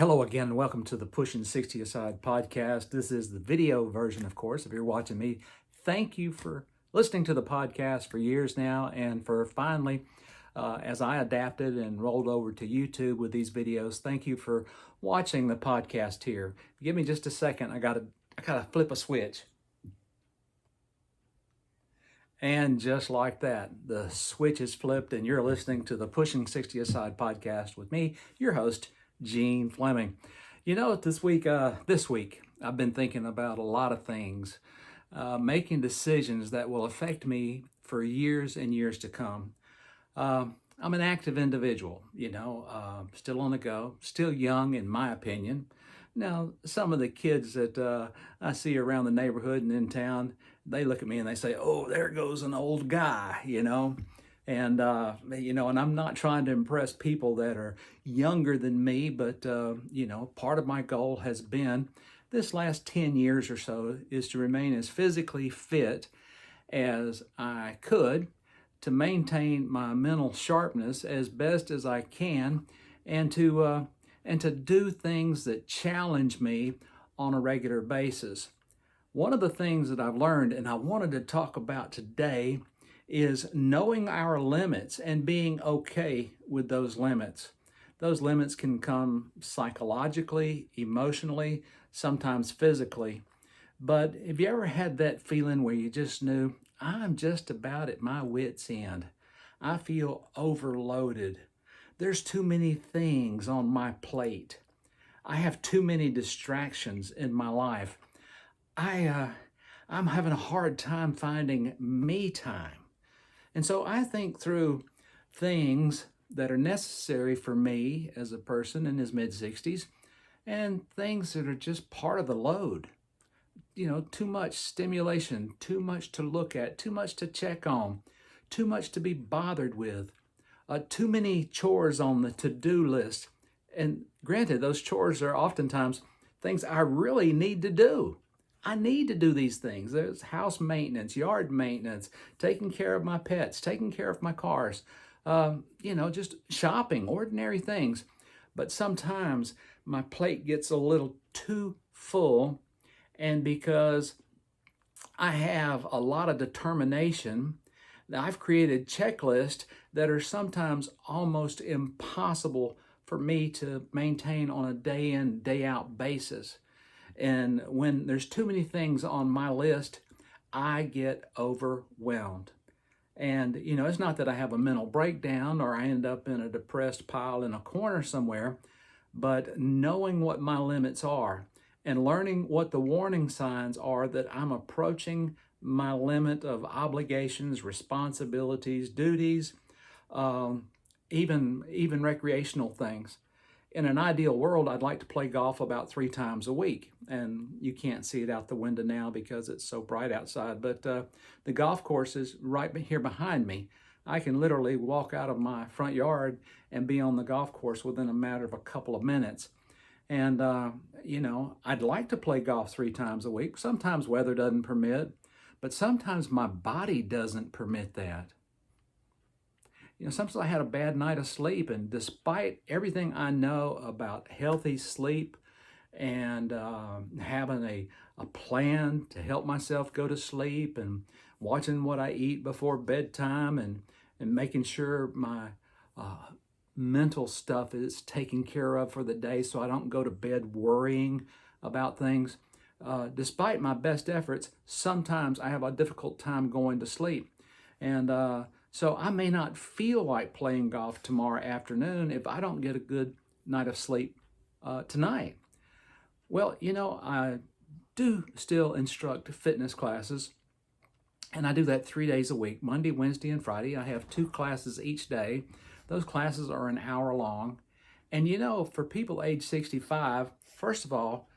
Hello again, and welcome to the Pushing 60 Aside podcast. This is the video version, of course, if you're watching me. Thank you for listening to the podcast for years now, and for finally, as I adapted and rolled over to YouTube with these videos, thank you for watching the podcast here. Give me just a second. I gotta flip a switch. And just like that, the switch is flipped, and you're listening to the Pushing 60 Aside podcast with me, your host, Gene Fleming. You know, this week I've been thinking about a lot of things, making decisions that will affect me for years and years to come. I'm an active individual, still on the go, still young in my opinion. Now, some of the kids that I see around the neighborhood and in town, they look at me and they say, "Oh, there goes an old guy," And and I'm not trying to impress people that are younger than me, but part of my goal has been this last 10 years or so is to remain as physically fit as I could, to maintain my mental sharpness as best as I can, and to do things that challenge me on a regular basis. One of the things that I've learned, and I wanted to talk about today, is knowing our limits and being okay with those limits. Those limits can come psychologically, emotionally, sometimes physically. But have you ever had that feeling where you just knew, I'm just about at my wit's end? I feel overloaded. There's too many things on my plate. I have too many distractions in my life. I'm having a hard time finding me time. And so I think through things that are necessary for me as a person in his mid-60s, and things that are just part of the load. Too much stimulation, too much to look at, too much to check on, too much to be bothered with, too many chores on the to-do list. And granted, those chores are oftentimes things I really need to do. I need to do these things. There's house maintenance, yard maintenance, taking care of my pets, taking care of my cars, just shopping, ordinary things. But sometimes my plate gets a little too full, and because I have a lot of determination, I've created checklists that are sometimes almost impossible for me to maintain on a day in, day out basis. And when there's too many things on my list, I get overwhelmed. And, it's not that I have a mental breakdown or I end up in a depressed pile in a corner somewhere, but knowing what my limits are and learning what the warning signs are that I'm approaching my limit of obligations, responsibilities, duties, even recreational things. In an ideal world, I'd like to play golf about 3 times a week. And you can't see it out the window now because it's so bright outside. But the golf course is right here behind me. I can literally walk out of my front yard and be on the golf course within a matter of a couple of minutes. And, I'd like to play golf 3 times a week. Sometimes weather doesn't permit, but sometimes my body doesn't permit that. Sometimes I had a bad night of sleep, and despite everything I know about healthy sleep and having a plan to help myself go to sleep and watching what I eat before bedtime and making sure my mental stuff is taken care of for the day so I don't go to bed worrying about things. Despite my best efforts, sometimes I have a difficult time going to sleep. And so I may not feel like playing golf tomorrow afternoon if I don't get a good night of sleep tonight. Well, I do still instruct fitness classes, and I do that 3 days a week, Monday, Wednesday, and Friday. I have 2 classes each day. Those classes are an hour long. And for people age 65, first of all,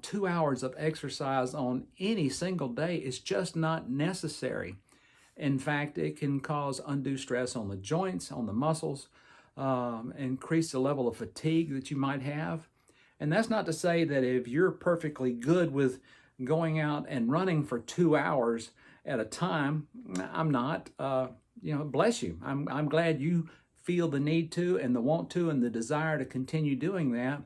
2 hours of exercise on any single day is just not necessary. In fact, it can cause undue stress on the joints, on the muscles, increase the level of fatigue that you might have. And that's not to say that if you're perfectly good with going out and running for 2 hours at a time, I'm not, bless you. I'm glad you feel the need to and the want to and the desire to continue doing that.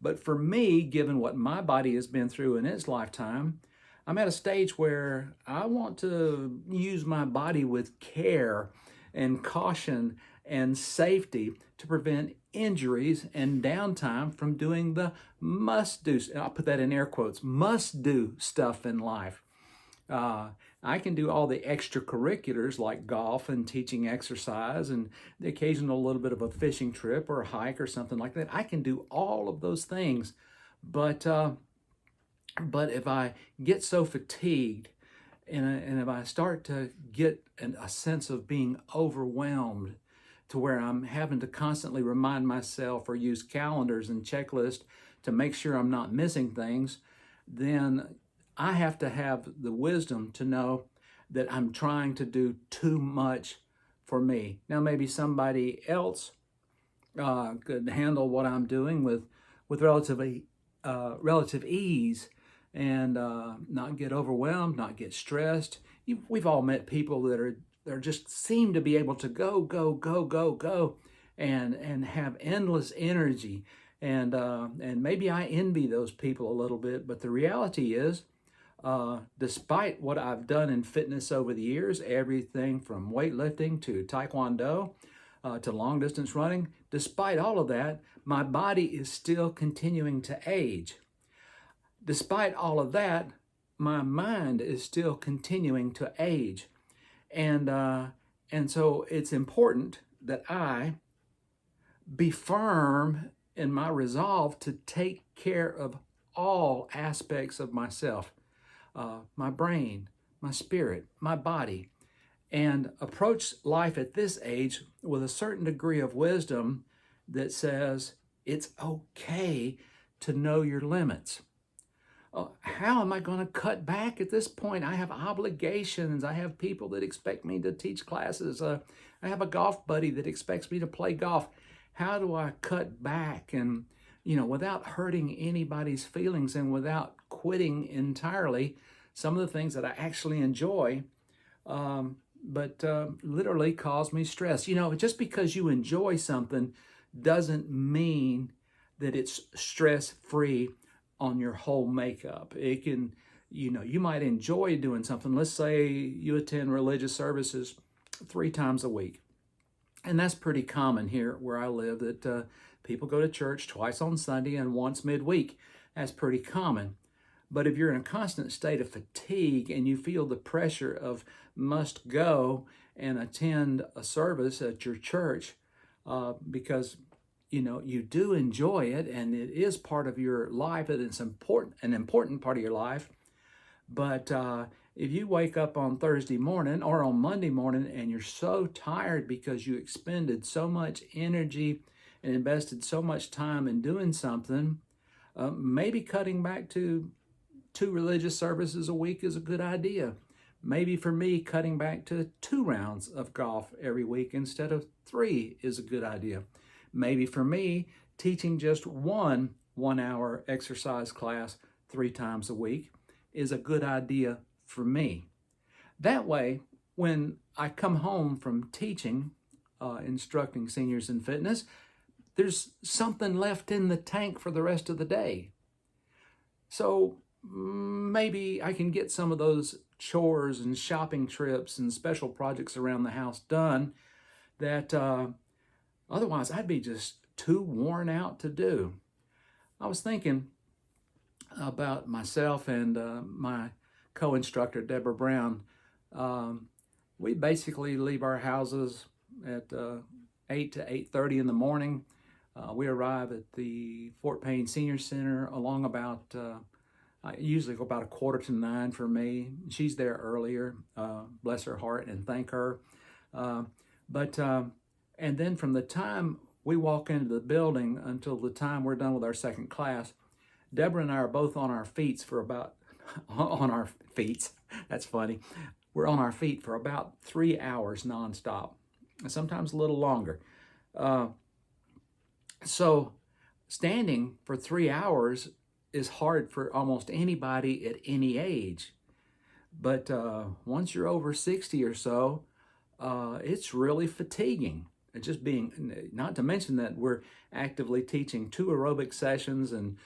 But for me, given what my body has been through in its lifetime, I'm at a stage where I want to use my body with care and caution and safety to prevent injuries and downtime from doing the must do, I'll put that in air quotes, must do stuff in life. Uh, I can do all the extracurriculars like golf and teaching exercise and the occasional little bit of a fishing trip or a hike or something like that. I can do all of those things, but but if I get so fatigued and if I start to get a sense of being overwhelmed to where I'm having to constantly remind myself or use calendars and checklists to make sure I'm not missing things, then I have to have the wisdom to know that I'm trying to do too much for me. Now, maybe somebody else could handle what I'm doing with relative ease and not get overwhelmed, not get stressed. We've all met people that are just seem to be able to go, go, go, go, go, and have endless energy. And maybe I envy those people a little bit, but the reality is, despite what I've done in fitness over the years, everything from weightlifting to taekwondo to long distance running, despite all of that, my body is still continuing to age. Despite all of that, my mind is still continuing to age. And so it's important that I be firm in my resolve to take care of all aspects of myself, my brain, my spirit, my body, and approach life at this age with a certain degree of wisdom that says it's okay to know your limits. How am I going to cut back at this point? I have obligations. I have people that expect me to teach classes. I have a golf buddy that expects me to play golf. How do I cut back and, without hurting anybody's feelings and without quitting entirely some of the things that I actually enjoy, but literally cause me stress? Just because you enjoy something doesn't mean that it's stress-free on your whole makeup. It can, you might enjoy doing something. Let's say you attend religious services 3 times a week. And that's pretty common here where I live, that people go to church twice on Sunday and once midweek. That's pretty common. But if you're in a constant state of fatigue and you feel the pressure of must go and attend a service at your church because you do enjoy it and it is part of your life and it's an important part of your life. But if you wake up on Thursday morning or on Monday morning and you're so tired because you expended so much energy and invested so much time in doing something, maybe cutting back to 2 religious services a week is a good idea. Maybe for me, cutting back to 2 rounds of golf every week instead of 3 is a good idea. Maybe for me, teaching just one 1-hour exercise class 3 times a week is a good idea for me. That way, when I come home from teaching, instructing seniors in fitness, there's something left in the tank for the rest of the day. So maybe I can get some of those chores and shopping trips and special projects around the house done that otherwise I'd be just too worn out to do. I was thinking about myself and my co-instructor, Deborah Brown. We basically leave our houses at 8 to 8:30 in the morning. We arrive at the Fort Payne Senior Center along about, I usually go about 8:45 for me. She's there earlier, bless her heart and thank her. And then from the time we walk into the building until the time we're done with our second class, Deborah and I are both on our feet for about, on our feet, that's funny. We're on our feet for about 3 hours nonstop, sometimes a little longer. So standing for 3 hours is hard for almost anybody at any age. But once you're over 60 or so, it's really fatiguing. just being, not to mention that we're actively teaching 2 aerobic sessions and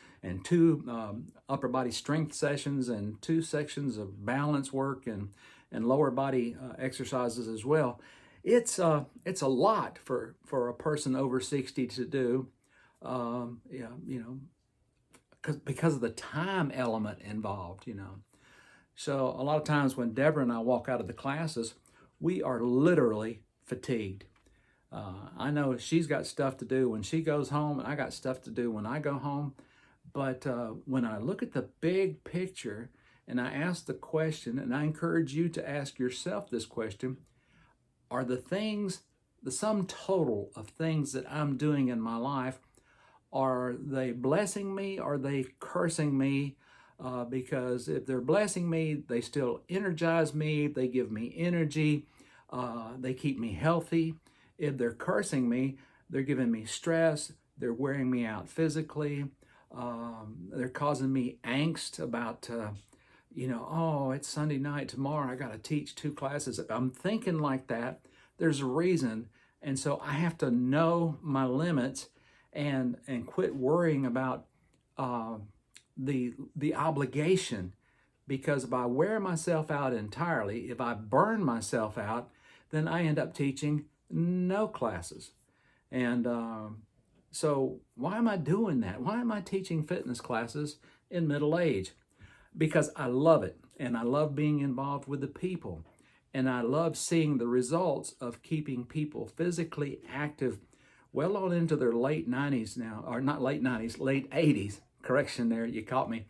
2 upper body strength sessions and 2 sections of balance work and lower body exercises as well. It's a lot for a person over 60 to do. Yeah, because of the time element involved. So a lot of times when Deborah and I walk out of the classes, we are literally fatigued. I know she's got stuff to do when she goes home, and I got stuff to do when I go home. But when I look at the big picture and I ask the question, and I encourage you to ask yourself this question, are the sum total of things that I'm doing in my life, are they blessing me? Are they cursing me? Because if they're blessing me, they still energize me. They give me energy. They keep me healthy. If they're cursing me, they're giving me stress. They're wearing me out physically. They're causing me angst about, oh, it's Sunday night tomorrow. I got to teach 2 classes. If I'm thinking like that, there's a reason. And so I have to know my limits and quit worrying about the obligation, because if I wear myself out entirely, if I burn myself out, then I end up teaching no classes. And so why am I doing that? Why am I teaching fitness classes in middle age? Because I love it, and I love being involved with the people, and I love seeing the results of keeping people physically active well on into their late 90s now, or not late 90s, late 80s. Correction there, you caught me.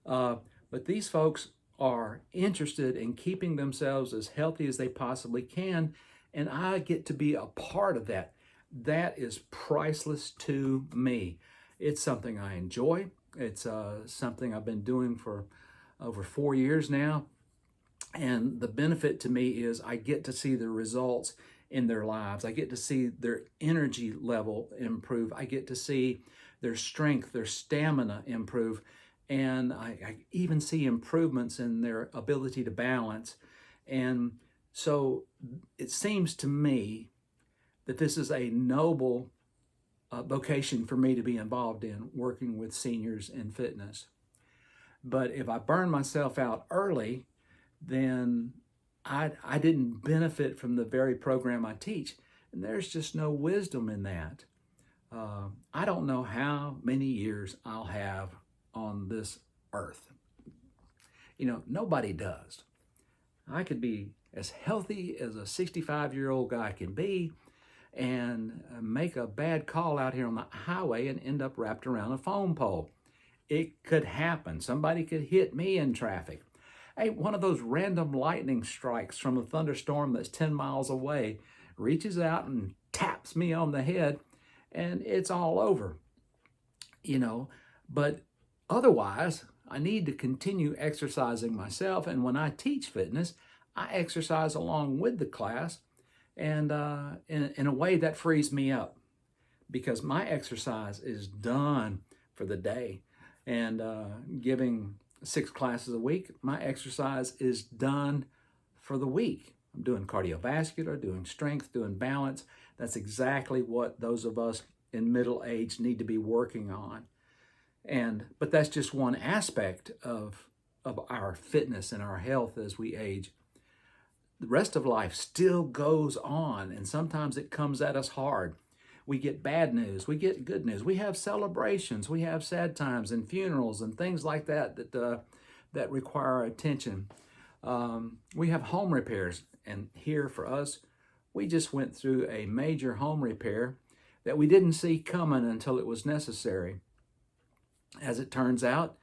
But these folks are interested in keeping themselves as healthy as they possibly can, and I get to be a part of that. That is priceless to me. It's something I enjoy. It's something I've been doing for over 4 years now. And the benefit to me is I get to see the results in their lives. I get to see their energy level improve. I get to see their strength, their stamina improve. And I even see improvements in their ability to balance. And so it seems to me that this is a noble vocation for me to be involved in, working with seniors in fitness. But if I burn myself out early, then I didn't benefit from the very program I teach. And there's just no wisdom in that. I don't know how many years I'll have on this earth. Nobody does. I could be as healthy as a 65-year-old guy can be and make a bad call out here on the highway and end up wrapped around a phone pole. It could happen. Somebody could hit me in traffic. Hey, one of those random lightning strikes from a thunderstorm that's 10 miles away reaches out and taps me on the head, and it's all over. But otherwise, I need to continue exercising myself. And when I teach fitness, I exercise along with the class, and in a way that frees me up, because my exercise is done for the day. And giving 6 classes a week, my exercise is done for the week. I'm doing cardiovascular, doing strength, doing balance. That's exactly what those of us in middle age need to be working on. But that's just one aspect of our fitness and our health as we age. The rest of life still goes on, and sometimes it comes at us hard. We get bad news, we get good news, we have celebrations, we have sad times and funerals and things like that require our attention. We have home repairs, and here for us, we just went through a major home repair that we didn't see coming until it was necessary. As it turns out,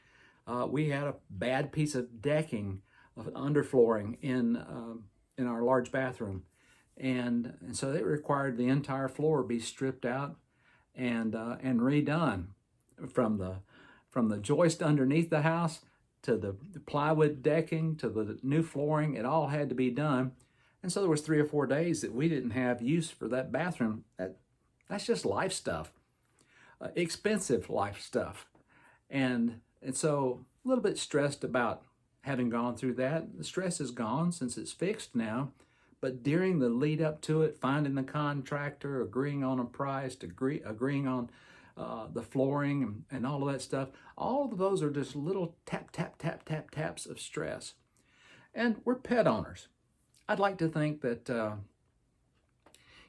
we had a bad piece of decking, of underflooring in our large bathroom. And so it required the entire floor be stripped out and redone, from the joist underneath the house to the plywood decking to the new flooring. It all had to be done. And so there was 3 or 4 days that we didn't have use for that bathroom. That's just life stuff, expensive life stuff. And so a little bit stressed about having gone through that. The stress is gone since it's fixed now. But during the lead up to it, finding the contractor, agreeing on a price, agreeing on the flooring and all of that stuff, all of those are just little tap, tap, tap, tap, taps of stress. And we're pet owners. I'd like to think that,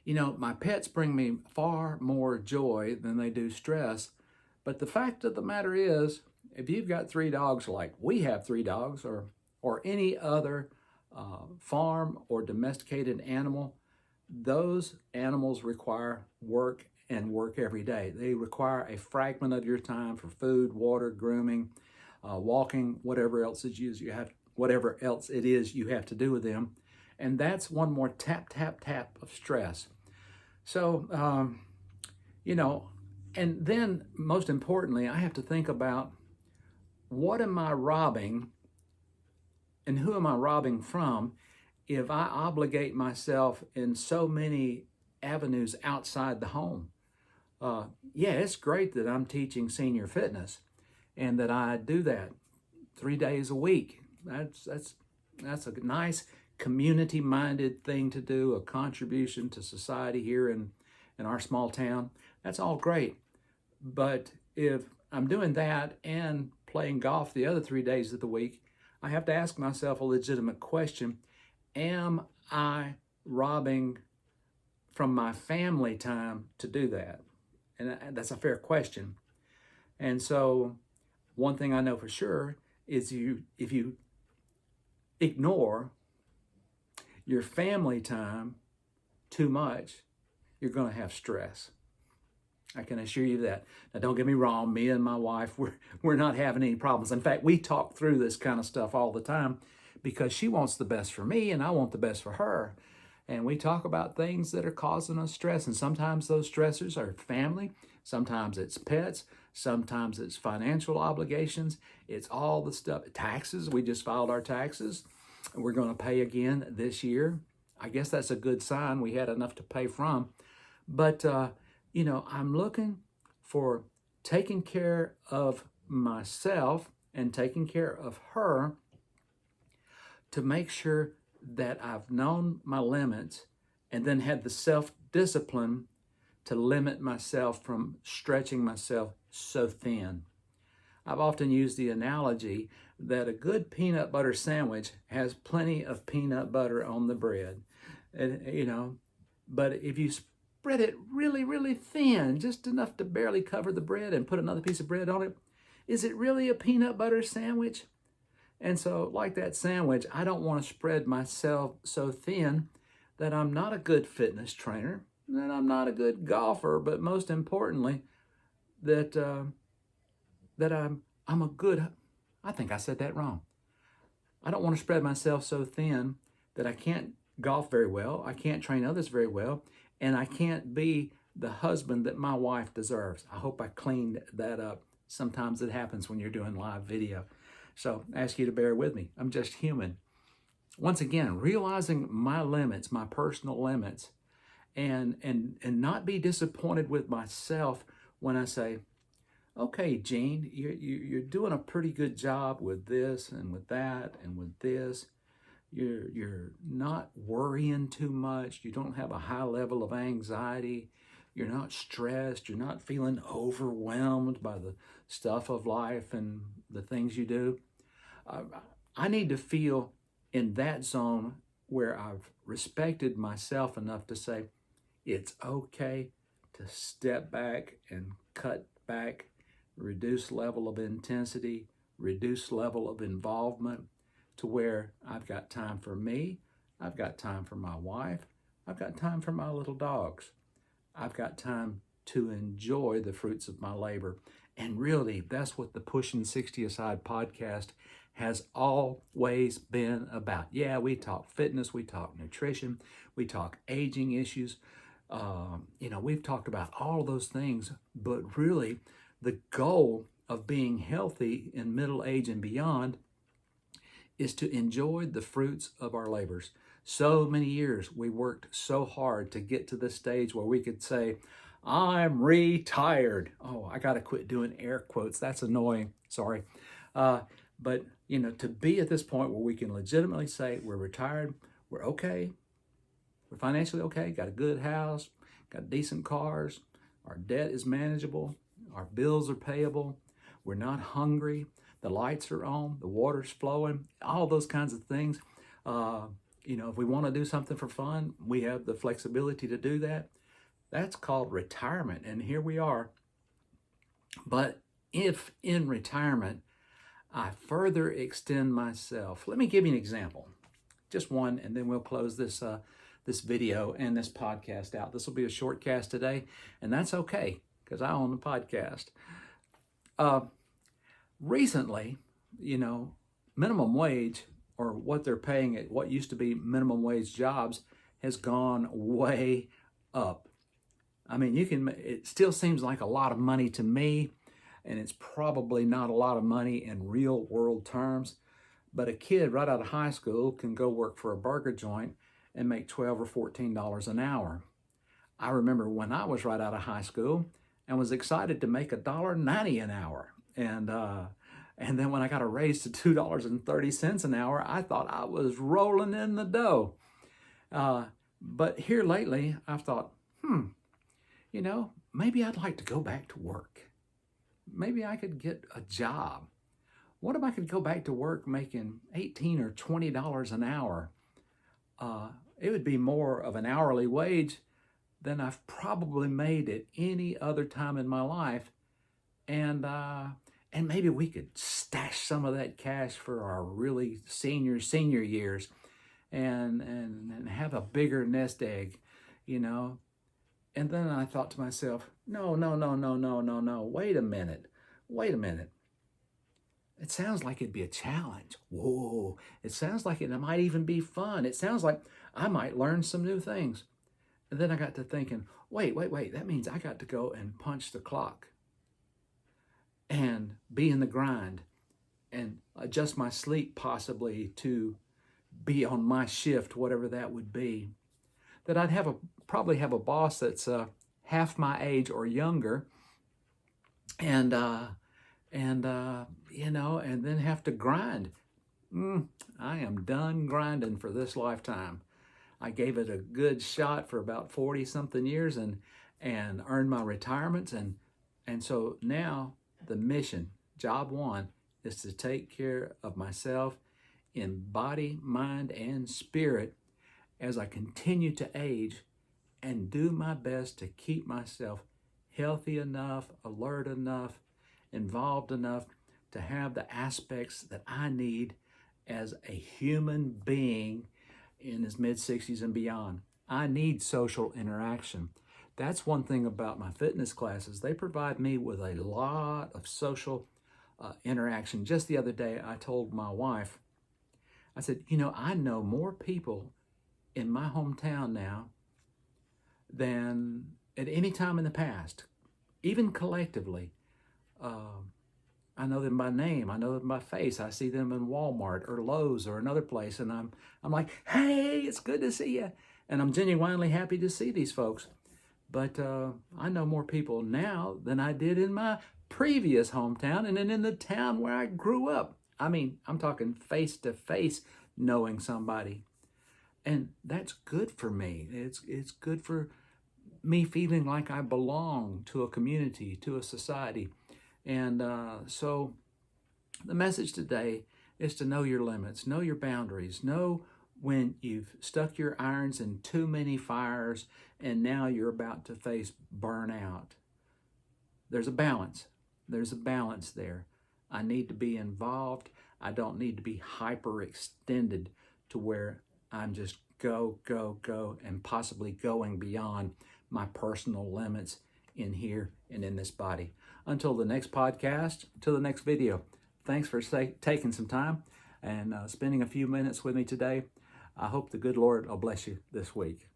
my pets bring me far more joy than they do stress. But the fact of the matter is, if you've got 3 dogs like we have 3 dogs, or any other farm or domesticated animal, those animals require work and work every day. They require a fragment of your time for food, water, grooming, walking, whatever else it is you have to do with them. And that's one more tap, tap, tap of stress. So, and then most importantly, I have to think about, what am I robbing and who am I robbing from if I obligate myself in so many avenues outside the home? Yeah, it's great that I'm teaching senior fitness and that I do that 3 days a week. That's a nice community-minded thing to do, a contribution to society here in our small town. That's all great. But if I'm doing that and playing golf the other 3 days of the week, I have to ask myself a legitimate question. Am I robbing from my family time to do that? And that's a fair question. And so one thing I know for sure is if you ignore your family time too much, you're going to have stress. I can assure you that. Now, don't get me wrong, me and my wife, we're not having any problems. In fact, we talk through this kind of stuff all the time because she wants the best for me and I want the best for her. And we talk about things that are causing us stress. And sometimes those stressors are family, sometimes it's pets, sometimes it's financial obligations. It's all the stuff. Taxes, we just filed our taxes. We're going to pay again this year. I guess that's a good sign. We had enough to pay from. But, I'm looking for taking care of myself and taking care of her to make sure that I've known my limits and then had the self-discipline to limit myself from stretching myself so thin. I've often used the analogy that a good peanut butter sandwich has plenty of peanut butter on the bread. And, but if you spread it really, really thin, just enough to barely cover the bread and put another piece of bread on it, is it really a peanut butter sandwich? And so, like that sandwich, I don't want to spread myself so thin that I'm not a good fitness trainer, that I'm not a good golfer, but most importantly, that I'm a good, I think I said that wrong. I don't want to spread myself so thin that I can't golf very well, I can't train others very well, and I can't be the husband that my wife deserves. I hope I cleaned that up. Sometimes it happens when you're doing live video. So I ask you to bear with me. I'm just human. Once again, realizing my limits, my personal limits, and not be disappointed with myself when I say, okay, Gene, you're doing a pretty good job with this and with that and with this. You're not worrying too much. You don't have a high level of anxiety. You're not stressed. You're not feeling overwhelmed by the stuff of life and the things you do. I need to feel in that zone where I've respected myself enough to say, it's okay to step back and cut back, reduce level of intensity, reduce level of involvement, to where I've got time for me, I've got time for my wife, I've got time for my little dogs. I've got time to enjoy the fruits of my labor. And really, that's what the Pushing 60 Aside podcast has always been about. Yeah, we talk fitness, we talk nutrition, we talk aging issues. We've talked about all those things, but really the goal of being healthy in middle age and beyond is to enjoy the fruits of our labors. So many years we worked so hard to get to this stage where we could say, I'm retired. Oh, I got to quit doing air quotes. That's annoying. Sorry. But to be at this point where we can legitimately say we're retired, we're okay, We're financially okay, got a good house, got decent cars, our debt is manageable, our bills are payable, we're not hungry, the lights are on, the water's flowing, all those kinds of things. If we want to do something for fun, we have the flexibility to do that. That's called retirement, and here we are. But if in retirement, I further extend myself. Let me give you an example, just one, and then we'll close this video and this podcast out. This will be a short cast today, and that's okay because I own the podcast. Recently, minimum wage, or what they're paying at what used to be minimum wage jobs, has gone way up. I mean, it still seems like a lot of money to me, and it's probably not a lot of money in real world terms, but a kid right out of high school can go work for a burger joint and make $12 or $14 an hour. I remember when I was right out of high school and was excited to make $1.90 an hour. And then when I got a raise to $2.30 an hour, I thought I was rolling in the dough. But here lately, I've thought, maybe I'd like to go back to work. Maybe I could get a job. What if I could go back to work making $18 or $20 an hour? It would be more of an hourly wage than I've probably made at any other time in my life. And maybe we could stash some of that cash for our really senior years and have a bigger nest egg, And then I thought to myself, no. Wait a minute. It sounds like it'd be a challenge. Whoa. It sounds like it might even be fun. It sounds like I might learn some new things. And then I got to thinking, wait. That means I got to go and punch the clock and be in the grind and adjust my sleep possibly to be on my shift, whatever that would be. That I'd probably have a boss that's half my age or younger, and then have to grind. I am done grinding for this lifetime. I gave it a good shot for about 40 something years and earned my retirements, and so now the mission, job one, is to take care of myself in body, mind, and spirit as I continue to age, and do my best to keep myself healthy enough, alert enough, involved enough to have the aspects that I need as a human being in his mid-60s and beyond. I need social interaction. That's one thing about my fitness classes. They provide me with a lot of social interaction. Just the other day, I told my wife, I said, I know more people in my hometown now than at any time in the past, even collectively. I know them by name. I know them by face. I see them in Walmart or Lowe's or another place, and I'm like, hey, it's good to see you. And I'm genuinely happy to see these folks. But I know more people now than I did in my previous hometown and then in the town where I grew up. I mean, I'm talking face to face knowing somebody. And that's good for me. It's good for me feeling like I belong to a community, to a society. And so the message today is to know your limits, know your boundaries, know when you've stuck your irons in too many fires and now you're about to face burnout. There's a balance. There's a balance there. I need to be involved. I don't need to be hyperextended to where I'm just go, and possibly going beyond my personal limits in here and in this body. Until the next podcast, till the next video, thanks for taking some time and spending a few minutes with me today. I hope the good Lord will bless you this week.